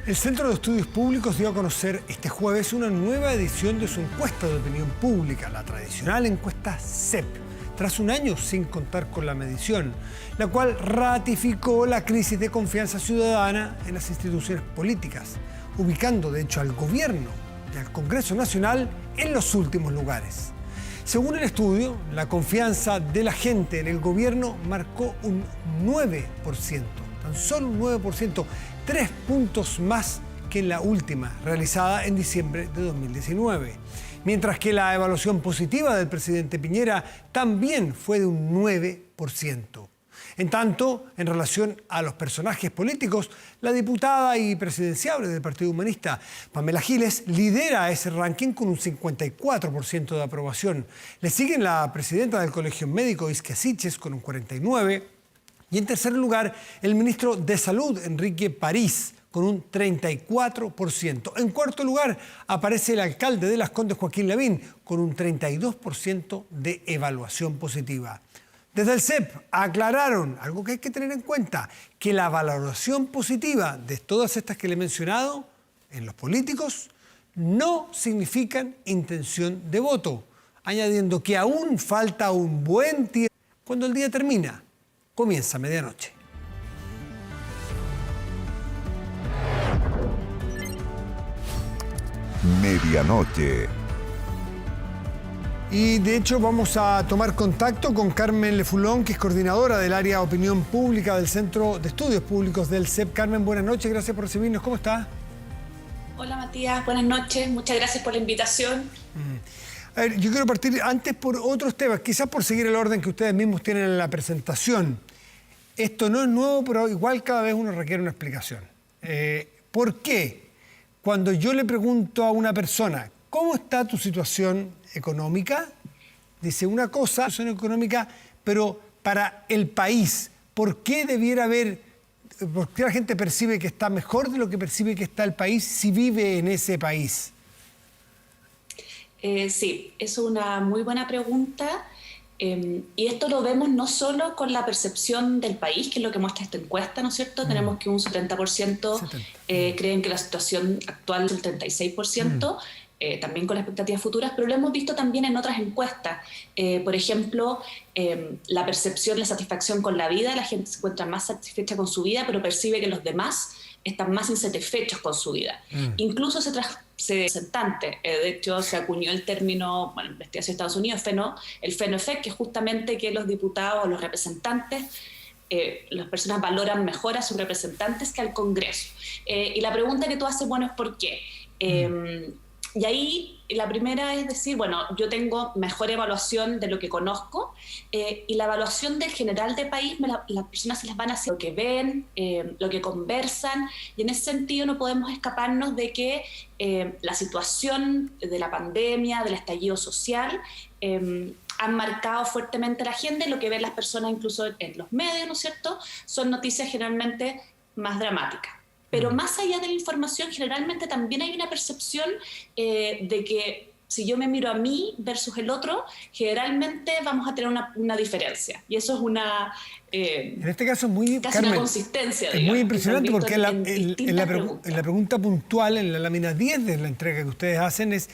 El Centro de Estudios Públicos dio a conocer este jueves una nueva edición de su encuesta de opinión pública, la tradicional encuesta CEP, tras un año sin contar con la medición, la cual ratificó la crisis de confianza ciudadana en las instituciones políticas, ubicando de hecho al gobierno y al Congreso Nacional en los últimos lugares. Según el estudio, la confianza de la gente en el gobierno marcó un 9%, tan solo un 9%, 3 puntos más que en la última, realizada en diciembre de 2019. Mientras que la evaluación positiva del presidente Piñera también fue de un 9%. En tanto, en relación a los personajes políticos, la diputada y presidenciable del Partido Humanista, Pamela Giles, lidera ese ranking con un 54% de aprobación. Le siguen la presidenta del Colegio Médico, Isquia Siches, con un 49%. Y en tercer lugar, el ministro de Salud, Enrique París, con un 34%. En cuarto lugar, aparece el alcalde de Las Condes, Joaquín Lavín, con un 32% de evaluación positiva. Desde el CEP aclararon, algo que hay que tener en cuenta, que la valoración positiva de todas estas que le he mencionado en los políticos no significan intención de voto, añadiendo que aún falta un buen tiempo. Cuando el día termina, comienza medianoche. Medianoche. Y de hecho vamos a tomar contacto con Carmen Lefulón, que es coordinadora del área Opinión Pública del Centro de Estudios Públicos del CEP. Carmen, buenas noches, gracias por recibirnos. ¿Cómo está? Hola Matías, buenas noches, muchas gracias por la invitación. A ver, yo quiero partir antes por otros temas, quizás por seguir el orden que ustedes mismos tienen en la presentación. Esto no es nuevo, pero igual cada vez uno requiere una explicación. ¿Por qué? Cuando yo le pregunto a una persona, ¿cómo está tu situación económica? Dice una cosa, situación económica, pero para el país, ¿por qué debiera haber, por qué la gente percibe que está mejor de lo que percibe que está el país si vive en ese país? Sí, es una muy buena pregunta. Y esto lo vemos no solo con la percepción del país, que es lo que muestra esta encuesta, ¿no es cierto? Tenemos que un 70% creen que la situación actual es el 36%, también con las expectativas futuras, pero lo hemos visto también en otras encuestas. Por ejemplo, la percepción, la satisfacción con la vida, la gente se encuentra más satisfecha con su vida, pero percibe que los demás están más insatisfechos con su vida. Incluso representante. De hecho, se acuñó el término, bueno, en investigación de Estados Unidos, el FENO-EFECT, que es justamente que los diputados o los representantes, las personas valoran mejor a sus representantes que al Congreso. Y la pregunta que tú haces, bueno, es ¿por qué? Y ahí la primera es decir, bueno, yo tengo mejor evaluación de lo que conozco y la evaluación del general de país, las personas se les van a hacer lo que ven, lo que conversan, y en ese sentido no podemos escaparnos de que la situación de la pandemia, del estallido social, han marcado fuertemente la agenda, y lo que ven las personas incluso en los medios, ¿no es cierto?, son noticias generalmente más dramáticas. Pero más allá de la información, generalmente también hay una percepción de que si yo me miro a mí versus el otro, generalmente vamos a tener una diferencia. Y eso es una... en este caso es muy... casi Carmen, una consistencia, es digamos, muy impresionante porque en la preguntas. pregunta puntual, en la lámina 10 de la entrega que ustedes hacen, es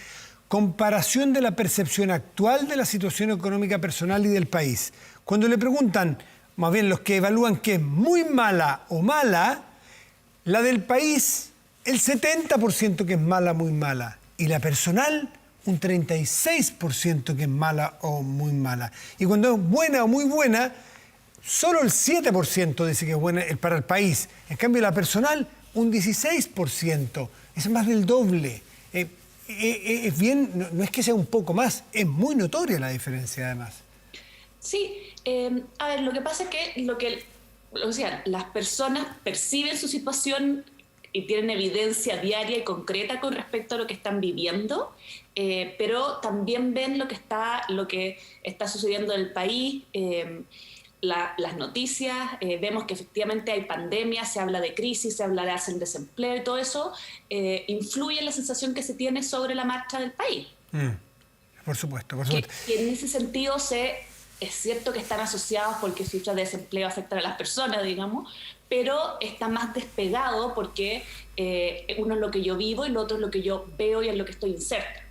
comparación de la percepción actual de la situación económica personal y del país. Cuando le preguntan, más bien los que evalúan que es muy mala o mala, la del país, el 70% que es mala, muy mala. Y la personal, un 36% que es mala o muy mala. Y cuando es buena o muy buena, solo el 7% dice que es buena para el país. En cambio, la personal, un 16%. Es más del doble. Es bien, no es que sea un poco más, es muy notoria la diferencia además. Sí, a ver, lo que pasa es que o sea, las personas perciben su situación y tienen evidencia diaria y concreta con respecto a lo que están viviendo, pero también ven lo que está sucediendo en el país, las noticias, vemos que efectivamente hay pandemia, se habla de crisis, se habla de alza en desempleo, y todo eso influye en la sensación que se tiene sobre la marcha del país. Por supuesto, por supuesto. Que en ese sentido Es cierto que están asociados porque cifras de desempleo afectan a las personas, digamos, pero está más despegado porque uno es lo que yo vivo y lo otro es lo que yo veo y en lo que estoy inserta.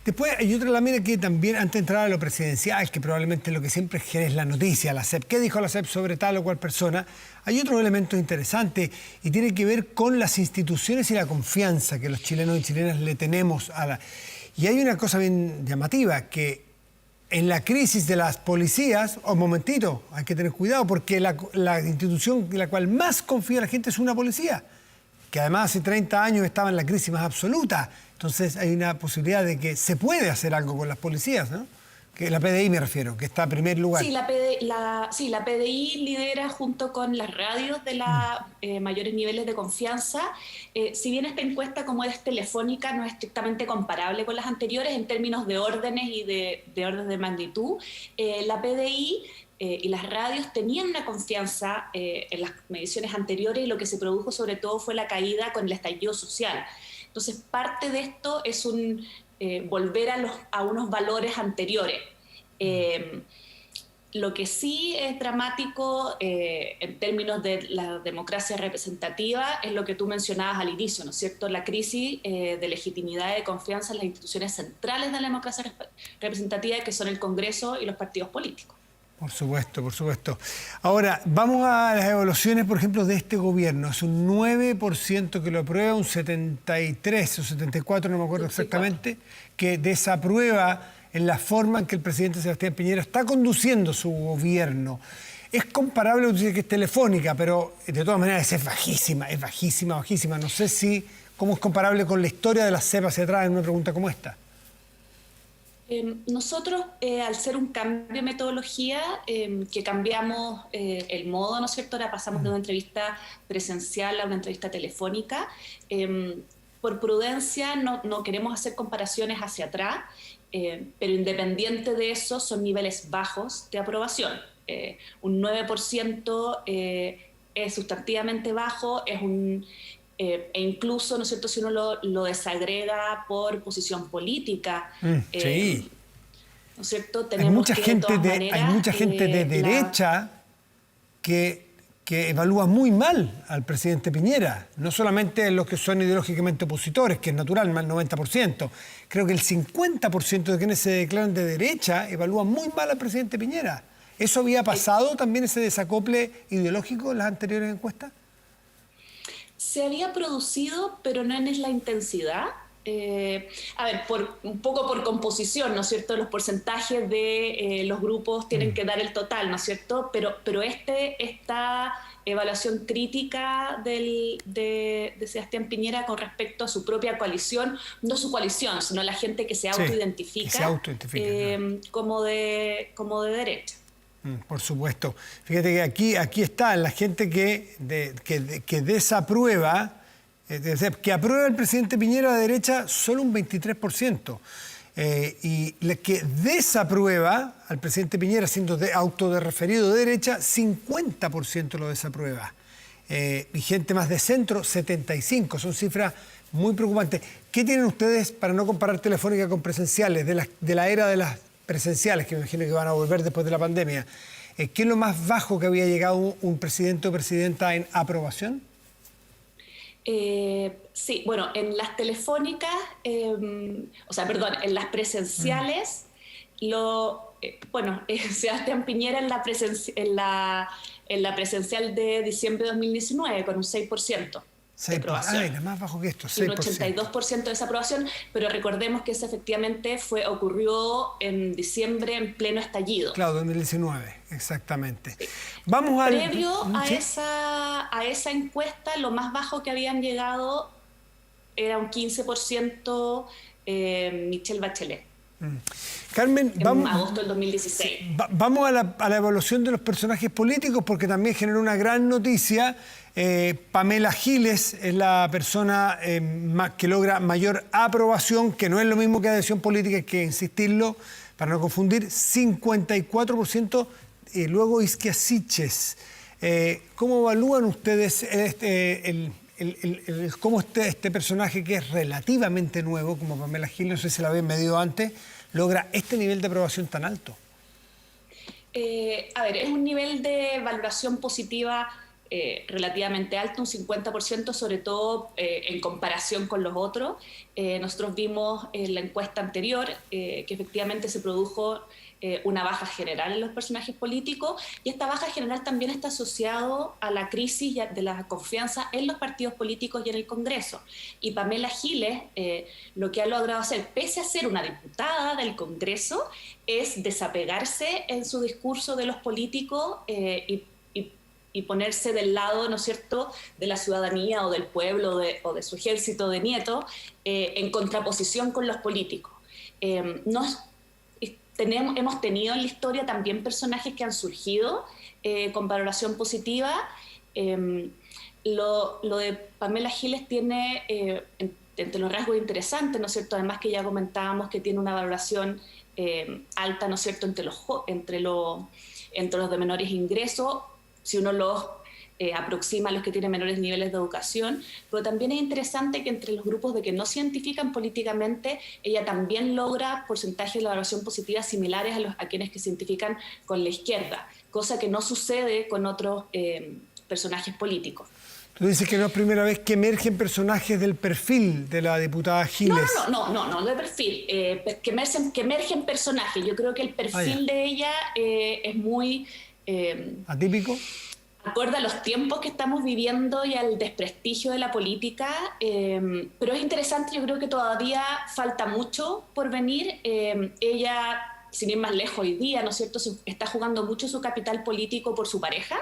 Después hay otra lámina que también, antes de entrar a lo presidencial, que probablemente es lo que siempre genera es la noticia, la CEP. ¿Qué dijo la CEP sobre tal o cual persona? Hay otros elementos interesantes y tiene que ver con las instituciones y la confianza que los chilenos y chilenas le tenemos a la... Y hay una cosa bien llamativa, que en la crisis de las policías, un momentito, hay que tener cuidado, porque la institución en la cual más confía la gente es una policía, que además hace 30 años estaba en la crisis más absoluta. Entonces hay una posibilidad de que se puede hacer algo con las policías, ¿no? Que la PDI me refiero, que está en primer lugar. Sí, la PDI lidera junto con las radios de los mayores niveles de confianza. Si bien esta encuesta, como es telefónica, no es estrictamente comparable con las anteriores en términos de órdenes y de orden de magnitud, la PDI y las radios tenían una confianza en las mediciones anteriores y lo que se produjo sobre todo fue la caída con el estallido social. Entonces, parte de esto es un volver a unos valores anteriores. Lo que sí es dramático en términos de la democracia representativa es lo que tú mencionabas al inicio, ¿no es cierto? La crisis de legitimidad y de confianza en las instituciones centrales de la democracia representativa, que son el Congreso y los partidos políticos. Por supuesto, por supuesto. Ahora, vamos a las evaluaciones, por ejemplo, de este gobierno. Es un 9% que lo aprueba, un 73 o 74, no me acuerdo exactamente, que desaprueba en la forma en que el presidente Sebastián Piñera está conduciendo su gobierno. Es comparable, usted dice que es telefónica, pero de todas maneras es bajísima, bajísima. No sé cómo es comparable con la historia de la CEP hacia atrás en una pregunta como esta. Nosotros, al ser un cambio de metodología, que cambiamos el modo, ¿no es cierto? Ahora pasamos de una entrevista presencial a una entrevista telefónica. Por prudencia no queremos hacer comparaciones hacia atrás, pero independiente de eso son niveles bajos de aprobación. Un 9% es sustantivamente bajo, e incluso, ¿no es cierto?, si uno lo desagrega por posición política, sí. ¿no es cierto?, Hay mucha gente de derecha que evalúa muy mal al presidente Piñera, no solamente los que son ideológicamente opositores, que es natural, más del 90%. Creo que el 50% de quienes se declaran de derecha evalúan muy mal al presidente Piñera. ¿Eso había pasado también, ese desacople ideológico en las anteriores encuestas? Se había producido, pero no en la intensidad. Un poco por composición, ¿no es cierto? Los porcentajes de los grupos tienen que dar el total, ¿no es cierto? Pero esta evaluación crítica de Sebastián Piñera con respecto a su propia coalición, no su coalición, sino la gente que se autoidentifica, como de derecha. Por supuesto. Fíjate que aquí está la gente que desaprueba, que aprueba al presidente Piñera de derecha, solo un 23%. Y la que desaprueba al presidente Piñera, siendo autodeferido de derecha, 50% lo desaprueba. Y gente más de centro, 75%. Son cifras muy preocupantes. ¿Qué tienen ustedes, para no comparar telefónica con presenciales, de la era de las presenciales, que me imagino que van a volver después de la pandemia? ¿Qué es lo más bajo que había llegado un presidente o presidenta en aprobación? Sí, bueno, en las telefónicas, en las presenciales, Sebastián Piñera en la presencial de diciembre de 2019 con un 6%. De aprobación. Era más bajo que esto, 6%. Un 82% de desaprobación, pero recordemos que eso efectivamente ocurrió en diciembre en pleno estallido. Claro, 2019, exactamente. Sí. Previo a esa encuesta, lo más bajo que habían llegado era un 15% Michelle Bachelet. Carmen, en agosto del 2016. Vamos a la evaluación de los personajes políticos, porque también generó una gran noticia. Pamela Giles es la persona que logra mayor aprobación, que no es lo mismo que adhesión política, hay que insistirlo, para no confundir, 54%, luego Isquia Siches. ¿Cómo evalúan ustedes cómo este personaje, que es relativamente nuevo, como Pamela Giles, no sé si la habían medido antes, logra este nivel de aprobación tan alto? A ver, es un nivel de valoración positiva relativamente alto, un 50%, sobre todo en comparación con los otros. Nosotros vimos en la encuesta anterior que efectivamente se produjo una baja general en los personajes políticos, y esta baja general también está asociado a la crisis de la confianza en los partidos políticos y en el Congreso. Y Pamela Giles lo que ha logrado hacer, pese a ser una diputada del Congreso, es desapegarse en su discurso de los políticos y ponerse del lado, ¿no es cierto?, de la ciudadanía o del pueblo o de su ejército de nietos, en contraposición con los políticos. Hemos tenido en la historia también personajes que han surgido con valoración positiva. Lo de Pamela Giles tiene entre los rasgos interesantes, ¿no es cierto?, además que ya comentábamos que tiene una valoración alta, ¿no es cierto?, entre los de menores ingresos, si uno los aproxima a los que tienen menores niveles de educación, pero también es interesante que entre los grupos de que no se identifican políticamente, ella también logra porcentajes de valoración positiva similares a quienes que se identifican con la izquierda, cosa que no sucede con otros personajes políticos. Tú dices que no es primera vez que emergen personajes del perfil de la diputada Giles. No de perfil, que emergen personajes. Yo creo que el perfil de ella es muy... ¿atípico? Acorde a los tiempos que estamos viviendo y al desprestigio de la política, pero es interesante, yo creo que todavía falta mucho por venir. Ella, sin ir más lejos hoy día, ¿no es cierto?, está jugando mucho su capital político por su pareja,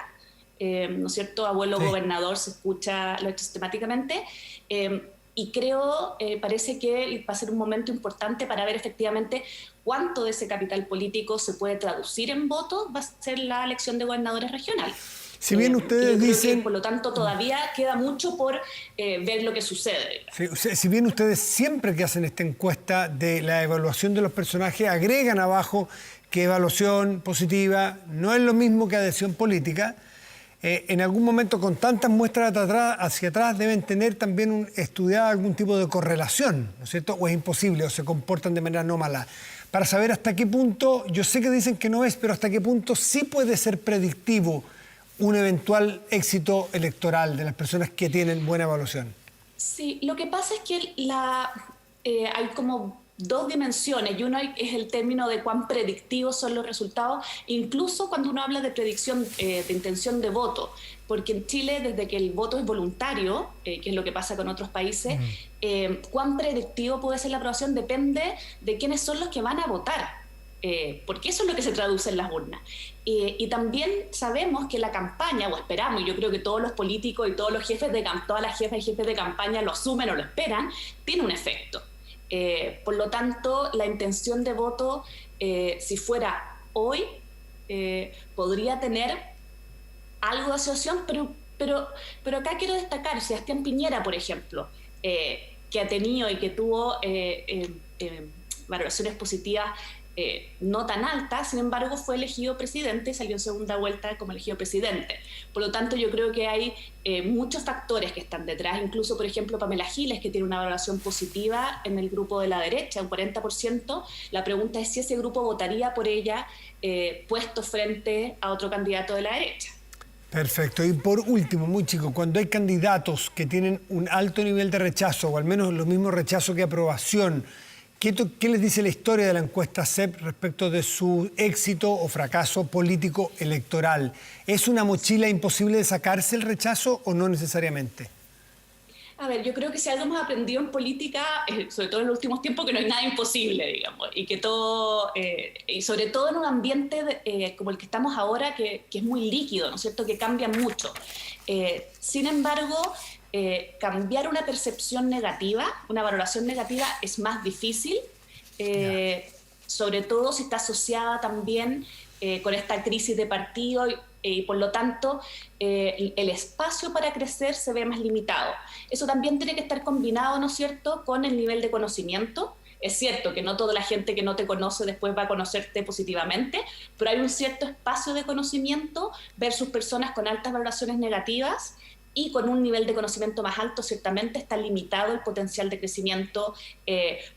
¿no es cierto?, abuelo gobernador, se escucha sistemáticamente, y creo, parece que va a ser un momento importante para ver efectivamente cuánto de ese capital político se puede traducir en votos. Va a ser la elección de gobernadores regionales. Si bien ustedes dicen... por lo tanto, todavía queda mucho por ver lo que sucede. Si bien ustedes siempre que hacen esta encuesta de la evaluación de los personajes agregan abajo que evaluación positiva no es lo mismo que adhesión política, en algún momento con tantas muestras hacia atrás deben tener también estudiado algún tipo de correlación, ¿no es cierto? O es imposible, o se comportan de manera anómala, para saber hasta qué punto, yo sé que dicen que no es, pero hasta qué punto sí puede ser predictivo un eventual éxito electoral de las personas que tienen buena evaluación. Sí, lo que pasa es que hay como dos dimensiones, y uno es el término de cuán predictivos son los resultados, incluso cuando uno habla de predicción de intención de voto, porque en Chile, desde que el voto es voluntario, que es lo que pasa con otros países, cuán predictivo puede ser la aprobación depende de quiénes son los que van a votar, porque eso es lo que se traduce en las urnas. Y también sabemos que la campaña, o esperamos, y yo creo que todos los políticos y todos los todas las jefas y jefes de campaña lo asumen o lo esperan, tiene un efecto. Por lo tanto, la intención de voto, si fuera hoy, podría tener algo de asociación, pero acá quiero destacar, Sebastián Piñera, por ejemplo, que ha tenido y que tuvo valoraciones positivas no tan altas, sin embargo fue elegido presidente y salió en segunda vuelta como elegido presidente. Por lo tanto, yo creo que hay muchos factores que están detrás, incluso, por ejemplo, Pamela Giles, que tiene una valoración positiva en el grupo de la derecha, un 40%. La pregunta es si ese grupo votaría por ella puesto frente a otro candidato de la derecha. Perfecto. Y por último, muy chico, cuando hay candidatos que tienen un alto nivel de rechazo, o al menos lo mismo rechazo que aprobación, ¿qué les dice la historia de la encuesta CEP respecto de su éxito o fracaso político electoral? ¿Es una mochila imposible de sacarse el rechazo o no necesariamente? A ver, yo creo que si algo hemos aprendido en política, sobre todo en los últimos tiempos, que no hay nada imposible, digamos, y que todo, y sobre todo en un ambiente como el que estamos ahora, que es muy líquido, ¿no es cierto?, que cambia mucho. Sin embargo, cambiar una percepción negativa, una valoración negativa, es más difícil, sobre todo si está asociada también con esta crisis de partido y por lo tanto el espacio para crecer se ve más limitado. Eso también tiene que estar combinado, ¿no es cierto?, con el nivel de conocimiento. Es cierto que no toda la gente que no te conoce después va a conocerte positivamente, pero hay un cierto espacio de conocimiento versus personas con altas valoraciones negativas, y con un nivel de conocimiento más alto ciertamente está limitado el potencial de crecimiento,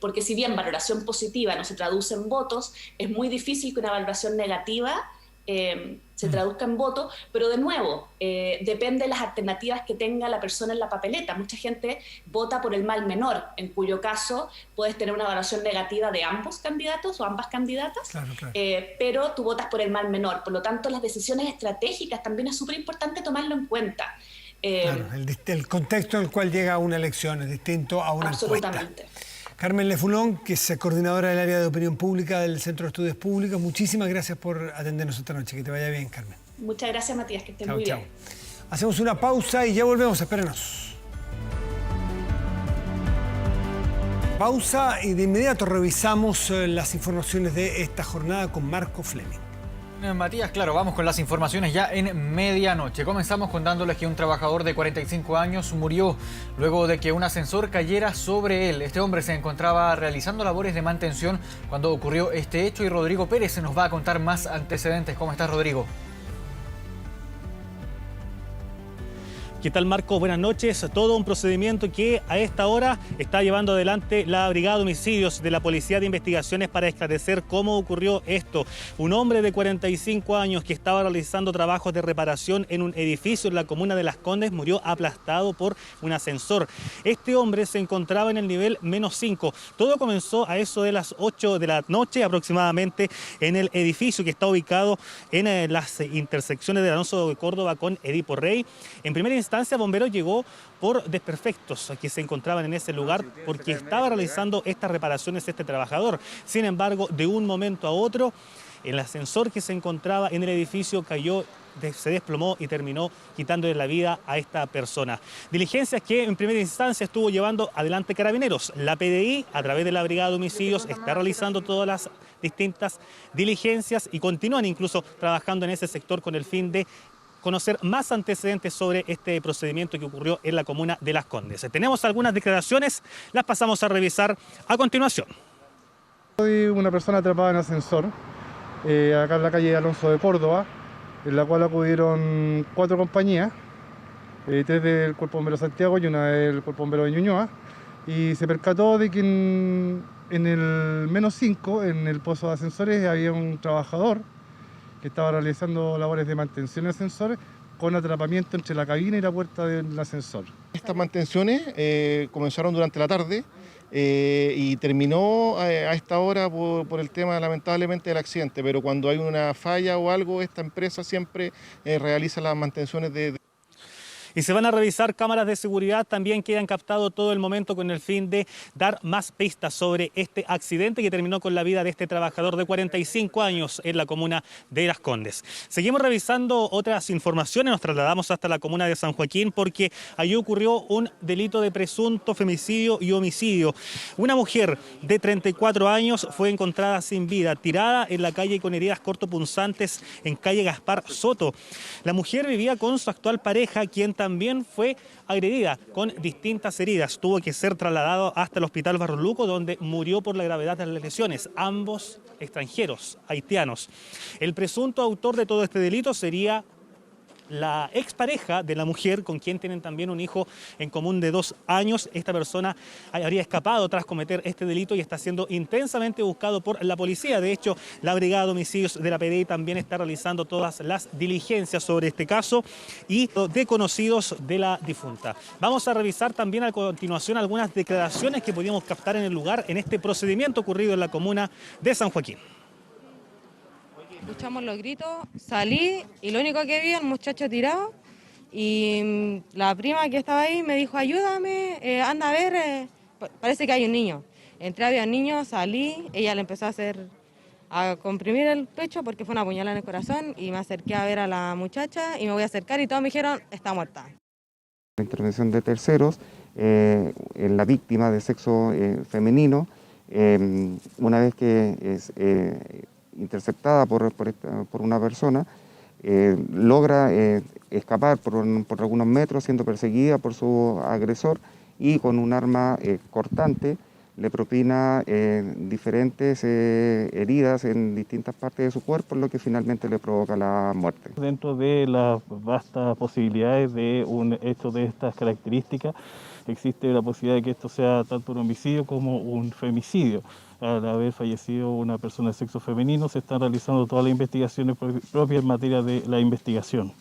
porque si bien valoración positiva no se traduce en votos, es muy difícil que una valoración negativa se traduzca en voto, pero de nuevo, depende de las alternativas que tenga la persona en la papeleta. Mucha gente vota por el mal menor, en cuyo caso puedes tener una evaluación negativa de ambos candidatos o ambas candidatas, Claro, claro. pero tú votas por el mal menor. Por lo tanto, las decisiones estratégicas también es súper importante tomarlo en cuenta. Claro, el contexto en el cual llega una elección es distinto a una Absolutamente. encuesta. Carmen Lefulón, que es coordinadora del área de opinión pública del Centro de Estudios Públicos, muchísimas gracias por atendernos esta noche. Que te vaya bien, Carmen. Muchas gracias, Matías, que estés Chao, muy chao. bien. Hacemos una pausa y ya volvemos, espérenos. Pausa y de inmediato revisamos las informaciones de esta jornada con Marco Fleming. Matías, claro, vamos con las informaciones ya en medianoche. Comenzamos contándoles que un trabajador de 45 años murió luego de que un ascensor cayera sobre él. Este hombre se encontraba realizando labores de mantención cuando ocurrió este hecho y Rodrigo Pérez nos va a contar más antecedentes. ¿Cómo estás, Rodrigo? ¿Qué tal, Marco? Buenas noches. Todo un procedimiento que a esta hora está llevando adelante la Brigada de Homicidios de la Policía de Investigaciones para esclarecer cómo ocurrió esto. Un hombre de 45 años que estaba realizando trabajos de reparación en un edificio en la comuna de Las Condes murió aplastado por un ascensor. Este hombre se encontraba en el nivel -5. Todo comenzó a eso de las 8 de la noche aproximadamente en el edificio que está ubicado en las intersecciones de Alonso de Córdoba con Edipo Rey. En primera instancia, Bomberos llegó por desperfectos que se encontraban en ese lugar porque estaba realizando estas reparaciones este trabajador. Sin embargo, de un momento a otro, el ascensor que se encontraba en el edificio cayó, se desplomó y terminó quitándole la vida a esta persona. Diligencias que en primera instancia estuvo llevando adelante Carabineros. La PDI, a través de la Brigada de Homicidios, está realizando todas las distintas diligencias y continúan incluso trabajando en ese sector con el fin de conocer más antecedentes sobre este procedimiento que ocurrió en la comuna de Las Condes. Tenemos algunas declaraciones, las pasamos a revisar a continuación. Soy una persona atrapada en ascensor, acá en la calle Alonso de Córdoba, en la cual acudieron 4 compañías, 3 del Cuerpo Bombero Santiago y una del Cuerpo Bombero de Ñuñoa, y se percató de que en el -5, en el pozo de ascensores, había un trabajador que estaba realizando labores de mantención de ascensores con atrapamiento entre la cabina y la puerta del ascensor. Estas mantenciones comenzaron durante la tarde y terminó a esta hora por el tema lamentablemente del accidente, pero cuando hay una falla o algo, esta empresa siempre realiza las mantenciones Y se van a revisar cámaras de seguridad también que han captado todo el momento con el fin de dar más pistas sobre este accidente que terminó con la vida de este trabajador de 45 años en la comuna de Las Condes. Seguimos revisando otras informaciones, nos trasladamos hasta la comuna de San Joaquín porque allí ocurrió un delito de presunto femicidio y homicidio. Una mujer de 34 años fue encontrada sin vida, tirada en la calle con heridas cortopunzantes en calle Gaspar Soto. La mujer vivía con su actual pareja, quien también fue agredida con distintas heridas. Tuvo que ser trasladado hasta el Hospital Barros Luco, donde murió por la gravedad de las lesiones. Ambos extranjeros, haitianos. El presunto autor de todo este delito sería la expareja de la mujer, con quien tienen también un hijo en común de 2 años. Esta persona habría escapado tras cometer este delito y está siendo intensamente buscado por la policía. De hecho, la Brigada de Homicidios de la PDI también está realizando todas las diligencias sobre este caso y de conocidos de la difunta. Vamos a revisar también a continuación algunas declaraciones que pudimos captar en el lugar en este procedimiento ocurrido en la comuna de San Joaquín. Escuchamos los gritos, salí y lo único que vi el muchacho tirado y la prima que estaba ahí me dijo ayúdame, anda a ver, parece que hay un niño. Entré, había un niño, salí, ella le empezó a comprimir el pecho porque fue una puñalada en el corazón y me acerqué a ver a la muchacha y me voy a acercar y todos me dijeron está muerta. La intervención de terceros en la víctima de sexo femenino, una vez que es interceptada por una persona, logra escapar por algunos metros siendo perseguida por su agresor y con un arma cortante le propina diferentes heridas en distintas partes de su cuerpo, lo que finalmente le provoca la muerte. Dentro de las vastas posibilidades de un hecho de estas características, existe la posibilidad de que esto sea tanto un homicidio como un femicidio. Al haber fallecido una persona de sexo femenino, se están realizando todas las investigaciones propias en materia de la investigación.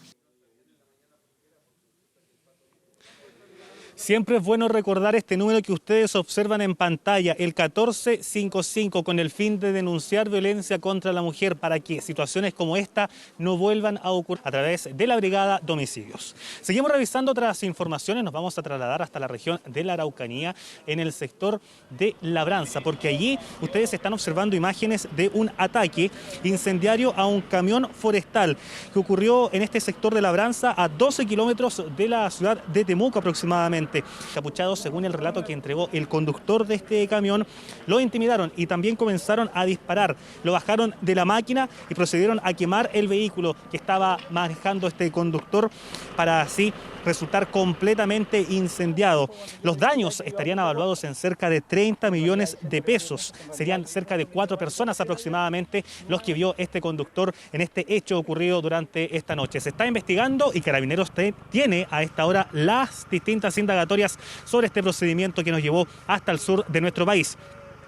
Siempre es bueno recordar este número que ustedes observan en pantalla, el 1455, con el fin de denunciar violencia contra la mujer para que situaciones como esta no vuelvan a ocurrir a través de la Brigada de Homicidios. Seguimos revisando otras informaciones, nos vamos a trasladar hasta la región de la Araucanía, en el sector de Labranza, porque allí ustedes están observando imágenes de un ataque incendiario a un camión forestal que ocurrió en este sector de Labranza, a 12 kilómetros de la ciudad de Temuco aproximadamente. Capuchados, según el relato que entregó el conductor de este camión, lo intimidaron y también comenzaron a disparar. Lo bajaron de la máquina y procedieron a quemar el vehículo que estaba manejando este conductor para así resultar completamente incendiado. Los daños estarían evaluados en cerca de 30 millones de pesos. Serían cerca de 4 personas aproximadamente los que vio este conductor en este hecho ocurrido durante esta noche. Se está investigando y Carabineros tiene a esta hora las distintas indagatorias sobre este procedimiento que nos llevó hasta el sur de nuestro país.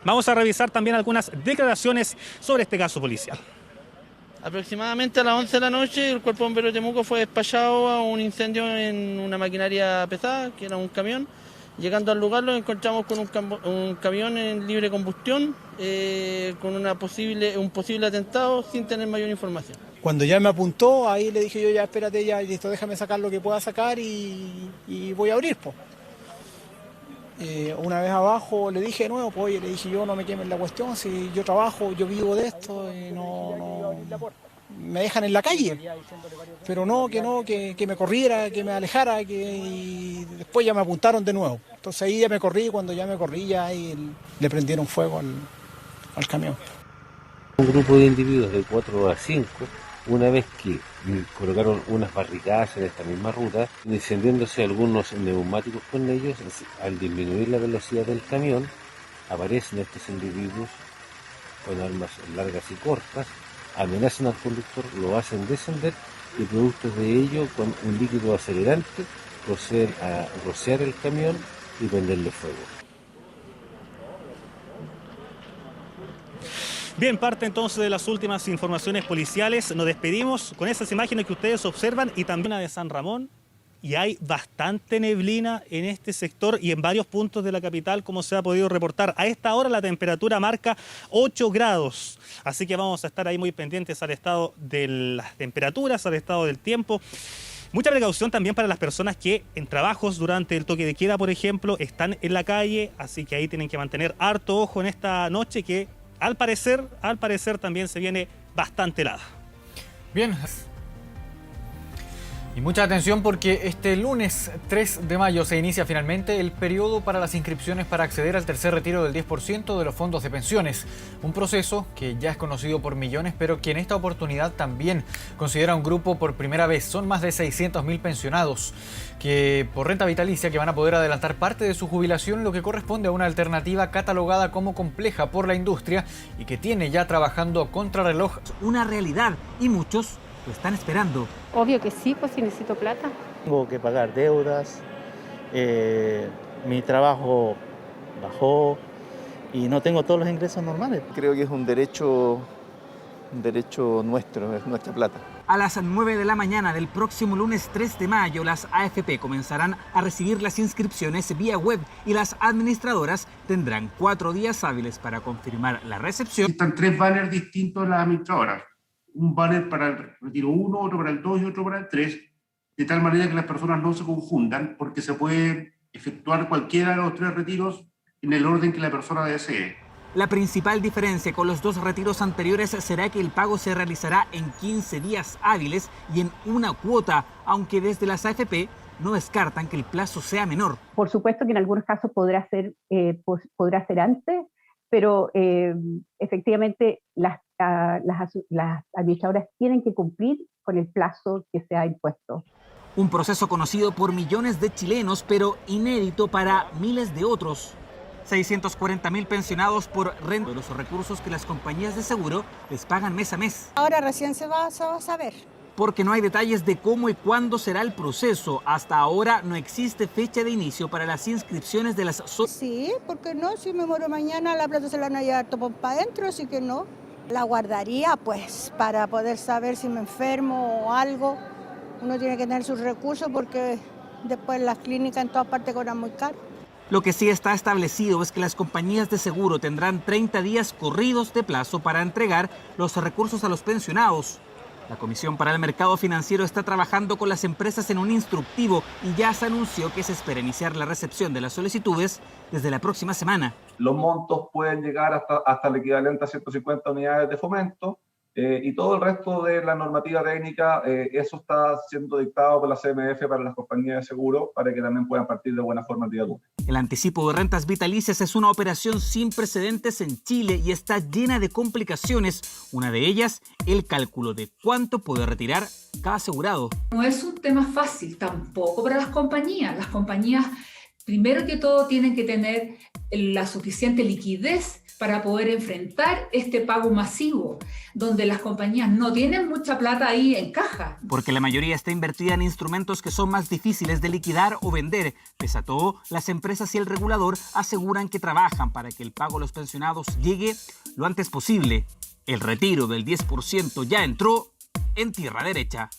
Vamos a revisar también algunas declaraciones sobre este caso policial. Aproximadamente a las 11 de la noche, el Cuerpo de Bomberos de Temuco fue despachado a un incendio en una maquinaria pesada, que era un camión. Llegando al lugar lo encontramos con un camión en libre combustión, con un posible atentado, sin tener mayor información. Cuando ya me apuntó, ahí le dije yo, ya espérate, ya listo, déjame sacar lo que pueda sacar y voy a abrir, pues. Una vez abajo le dije de nuevo, pues, oye, le dije yo, no me quemen la cuestión, si yo trabajo, yo vivo de esto, no me dejan en la calle, pero que me corriera, que me alejara, y después ya me apuntaron de nuevo. Entonces ahí ya me corrí, cuando ya me corrí, ya ahí le prendieron fuego al camión. Un grupo de individuos de 4 a 5, una vez que colocaron unas barricadas en esta misma ruta, incendiándose algunos neumáticos con ellos, al disminuir la velocidad del camión, aparecen estos individuos con armas largas y cortas, amenazan al conductor, lo hacen descender y producto de ello, con un líquido acelerante, proceden a rociar el camión y prenderle fuego. Bien, parte entonces de las últimas informaciones policiales. Nos despedimos con esas imágenes que ustedes observan y también la de San Ramón. Y hay bastante neblina en este sector y en varios puntos de la capital, como se ha podido reportar. A esta hora la temperatura marca 8 grados. Así que vamos a estar ahí muy pendientes al estado de las temperaturas, al estado del tiempo. Mucha precaución también para las personas que en trabajos durante el toque de queda, por ejemplo, están en la calle. Así que ahí tienen que mantener harto ojo en esta noche que al parecer también se viene bastante helada. Bien. Y mucha atención porque este lunes 3 de mayo se inicia finalmente el periodo para las inscripciones para acceder al tercer retiro del 10% de los fondos de pensiones. Un proceso que ya es conocido por millones, pero que en esta oportunidad también considera un grupo por primera vez. Son más de 600.000 pensionados que por renta vitalicia que van a poder adelantar parte de su jubilación, lo que corresponde a una alternativa catalogada como compleja por la industria y que tiene ya trabajando contrarreloj. Una realidad y muchos lo están esperando. Obvio que sí, pues si necesito plata. Tengo que pagar deudas, mi trabajo bajó y no tengo todos los ingresos normales. Creo que es un derecho nuestro, es nuestra plata. A las 9 de la mañana del próximo lunes 3 de mayo, las AFP comenzarán a recibir las inscripciones vía web y las administradoras tendrán 4 días hábiles para confirmar la recepción. Están 3 banners distintos las administradoras. Un banner para el retiro 1, otro para el 2 y otro para el 3, de tal manera que las personas no se confundan, porque se puede efectuar cualquiera de los 3 retiros en el orden que la persona desee. La principal diferencia con los 2 retiros anteriores será que el pago se realizará en 15 días hábiles y en una cuota, aunque desde las AFP no descartan que el plazo sea menor. Por supuesto que en algunos casos podrá ser antes, pero efectivamente las administradoras tienen que cumplir con el plazo que se ha impuesto. Un proceso conocido por millones de chilenos, pero inédito para miles de otros. 640.000 pensionados por renta de los recursos que las compañías de seguro les pagan mes a mes. Ahora recién se va a saber. Porque no hay detalles de cómo y cuándo será el proceso. Hasta ahora no existe fecha de inicio para las inscripciones de las... Sí, ¿por qué no? Si me muero mañana, la plata se la van a llevar todo para adentro, así que no. La guardaría, pues, para poder saber si me enfermo o algo. Uno tiene que tener sus recursos porque después las clínicas en todas partes cobran muy caro. Lo que sí está establecido es que las compañías de seguro tendrán 30 días corridos de plazo para entregar los recursos a los pensionados. La Comisión para el Mercado Financiero está trabajando con las empresas en un instructivo y ya se anunció que se espera iniciar la recepción de las solicitudes desde la próxima semana. Los montos pueden llegar hasta el equivalente a 150 unidades de fomento. Y todo el resto de la normativa técnica, eso está siendo dictado por la CMF para las compañías de seguro para que también puedan partir de buena forma el día lunes. El anticipo de rentas vitalicias es una operación sin precedentes en Chile y está llena de complicaciones. Una de ellas, el cálculo de cuánto puede retirar cada asegurado. No es un tema fácil tampoco para las compañías. Las compañías, primero que todo, tienen que tener la suficiente liquidez para poder enfrentar este pago masivo, donde las compañías no tienen mucha plata ahí en caja. Porque la mayoría está invertida en instrumentos que son más difíciles de liquidar o vender. Pese a todo, las empresas y el regulador aseguran que trabajan para que el pago a los pensionados llegue lo antes posible. El retiro del 10% ya entró en tierra derecha.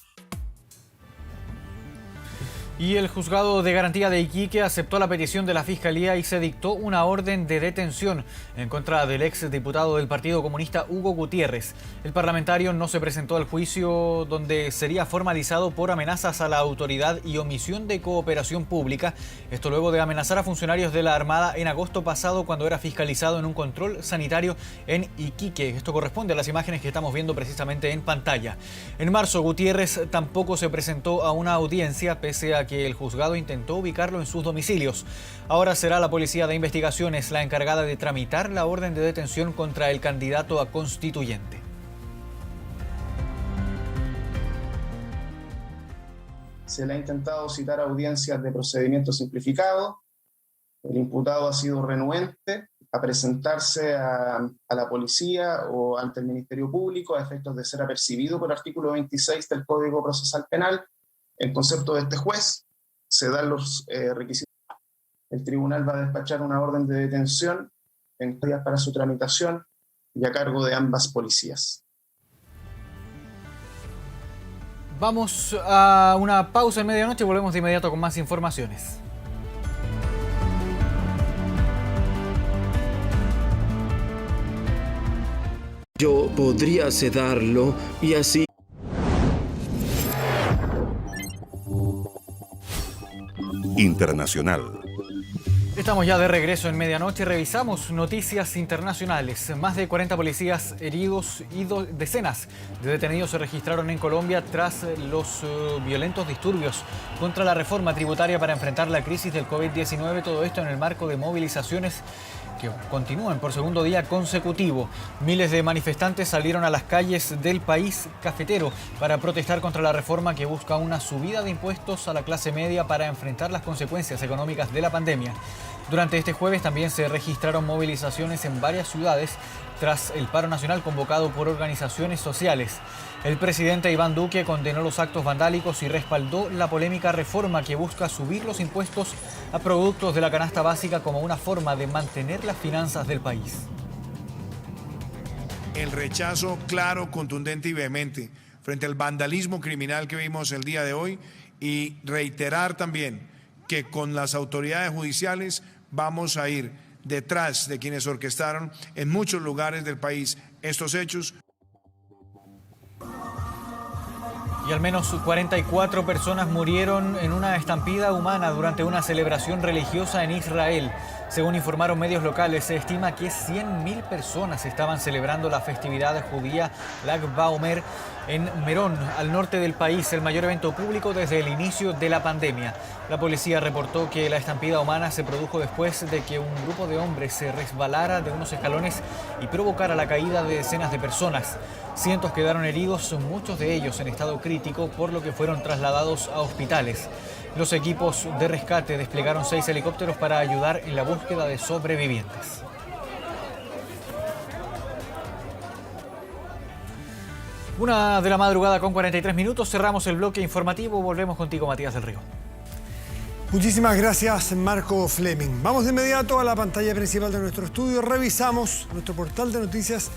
Y el juzgado de garantía de Iquique aceptó la petición de la Fiscalía y se dictó una orden de detención en contra del exdiputado del Partido Comunista Hugo Gutiérrez. El parlamentario no se presentó al juicio donde sería formalizado por amenazas a la autoridad y omisión de cooperación pública. Esto luego de amenazar a funcionarios de la Armada en agosto pasado cuando era fiscalizado en un control sanitario en Iquique. Esto corresponde a las imágenes que estamos viendo precisamente en pantalla. En marzo, Gutiérrez tampoco se presentó a una audiencia pese a que el juzgado intentó ubicarlo en sus domicilios. Ahora será la Policía de Investigaciones la encargada de tramitar la orden de detención contra el candidato a constituyente. Se le ha intentado citar audiencias de procedimiento simplificado. El imputado ha sido renuente a presentarse a la policía o ante el Ministerio Público a efectos de ser apercibido por el artículo 26 del Código Procesal Penal. En concepto de este juez, se dan los requisitos. El tribunal va a despachar una orden de detención en días para su tramitación y a cargo de ambas policías. Vamos a una pausa en medianoche y volvemos de inmediato con más informaciones. Yo podría sedarlo y así... Internacional. Estamos ya de regreso en medianoche. Revisamos noticias internacionales. Más de 40 policías heridos y decenas de detenidos se registraron en Colombia tras los violentos disturbios contra la reforma tributaria para enfrentar la crisis del COVID-19. Todo esto en el marco de movilizaciones que continúan por segundo día consecutivo. Miles de manifestantes salieron a las calles del país cafetero para protestar contra la reforma que busca una subida de impuestos a la clase media para enfrentar las consecuencias económicas de la pandemia. Durante este jueves también se registraron movilizaciones en varias ciudades tras el paro nacional convocado por organizaciones sociales. El presidente Iván Duque condenó los actos vandálicos y respaldó la polémica reforma que busca subir los impuestos a productos de la canasta básica como una forma de mantener las finanzas del país. El rechazo claro, contundente y vehemente frente al vandalismo criminal que vimos el día de hoy y reiterar también que con las autoridades judiciales vamos a ir detrás de quienes orquestaron en muchos lugares del país estos hechos. Y al menos 44 personas murieron en una estampida humana durante una celebración religiosa en Israel. Según informaron medios locales, se estima que 100.000 personas estaban celebrando la festividad judía Lag BaOmer en Merón, al norte del país, el mayor evento público desde el inicio de la pandemia. La policía reportó que la estampida humana se produjo después de que un grupo de hombres se resbalara de unos escalones y provocara la caída de decenas de personas. Cientos quedaron heridos, muchos de ellos en estado crítico, por lo que fueron trasladados a hospitales. Los equipos de rescate desplegaron 6 helicópteros para ayudar en la búsqueda de sobrevivientes. 1 de la madrugada con 43 minutos. Cerramos el bloque informativo. Volvemos contigo, Matías del Río. Muchísimas gracias, Marco Fleming. Vamos de inmediato a la pantalla principal de nuestro estudio. Revisamos nuestro portal de noticias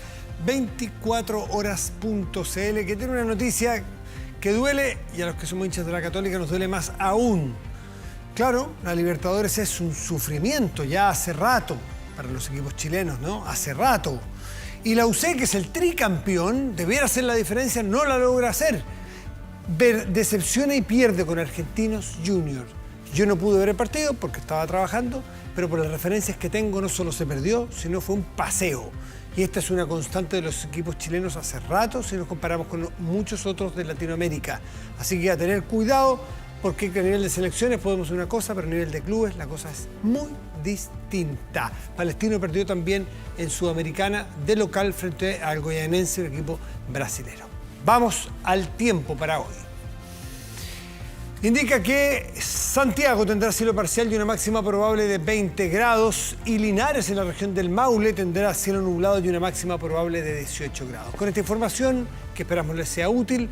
24horas.cl, que tiene una noticia que duele, y a los que somos hinchas de la Católica nos duele más aún. Claro, la Libertadores es un sufrimiento ya hace rato para los equipos chilenos, ¿no? Hace rato. Y la UC, que es el tricampeón, debiera hacer la diferencia, no la logra hacer. Decepciona y pierde con Argentinos Juniors. Yo no pude ver el partido porque estaba trabajando, pero por las referencias que tengo no solo se perdió, sino fue un paseo. Y esta es una constante de los equipos chilenos hace rato si nos comparamos con muchos otros de Latinoamérica. Así que a tener cuidado, porque a nivel de selecciones podemos hacer una cosa, pero a nivel de clubes la cosa es muy distinta. Palestino perdió también en Sudamericana de local frente al Goianense, un equipo brasilero. Vamos al tiempo para hoy. Indica que Santiago tendrá cielo parcial y una máxima probable de 20 grados y Linares en la región del Maule tendrá cielo nublado y una máxima probable de 18 grados. Con esta información, que esperamos les sea útil,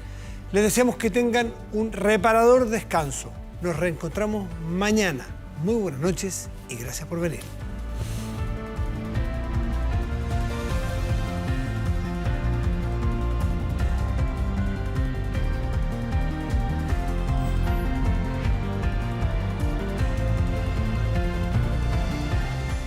les deseamos que tengan un reparador descanso. Nos reencontramos mañana. Muy buenas noches y gracias por venir.